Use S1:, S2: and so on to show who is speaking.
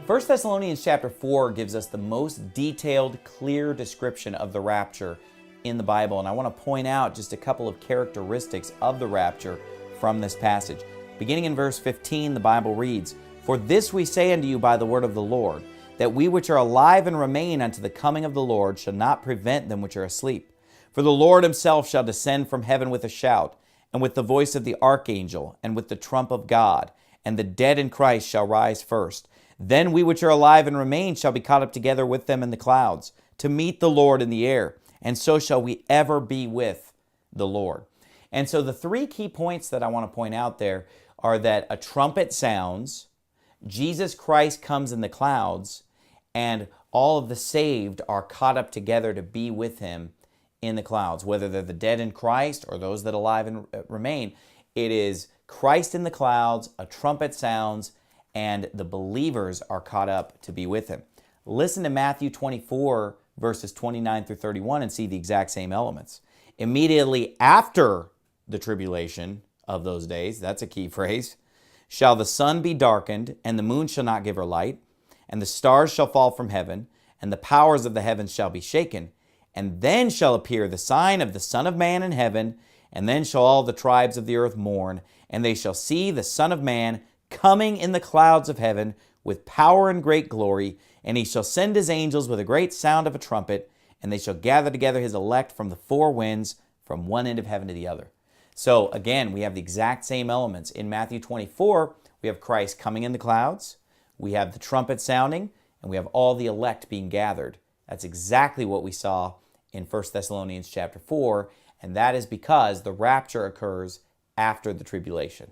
S1: 1 Thessalonians chapter 4 gives us the most detailed, clear description of the rapture in the Bible. And I want to point out just a couple of characteristics of the rapture from this passage. Beginning in verse 15, the Bible reads, "For this we say unto you by the word of the Lord, that we which are alive and remain unto the coming of the Lord shall not prevent them which are asleep. For the Lord himself shall descend from heaven with a shout, and with the voice of the archangel, and with the trump of God, and the dead in Christ shall rise first. Then we which are alive and remain shall be caught up together with them in the clouds, to meet the Lord in the air, and so shall we ever be with the Lord." And so the three key points that I want to point out there are that a trumpet sounds, Jesus Christ comes in the clouds, and all of the saved are caught up together to be with him in the clouds. Whether they're the dead in Christ or those that alive and remain, it is Christ in the clouds, a trumpet sounds, and the believers are caught up to be with him. Listen to Matthew 24, verses 29 through 31, and see the exact same elements. Immediately after the tribulation of those days, that's a key phrase, shall the sun be darkened, and the moon shall not give her light, and the stars shall fall from heaven, and the powers of the heavens shall be shaken. And then shall appear the sign of the Son of Man in heaven, and then shall all the tribes of the earth mourn, and they shall see the Son of Man coming in the clouds of heaven with power and great glory, and he shall send his angels with a great sound of a trumpet, and they shall gather together his elect from the four winds, from one end of heaven to the other. So again, we have the exact same elements. In Matthew 24, we have Christ coming in the clouds, we have the trumpet sounding, and we have all the elect being gathered. That's exactly what we saw in 1 Thessalonians chapter 4, and that is because the rapture occurs after the tribulation.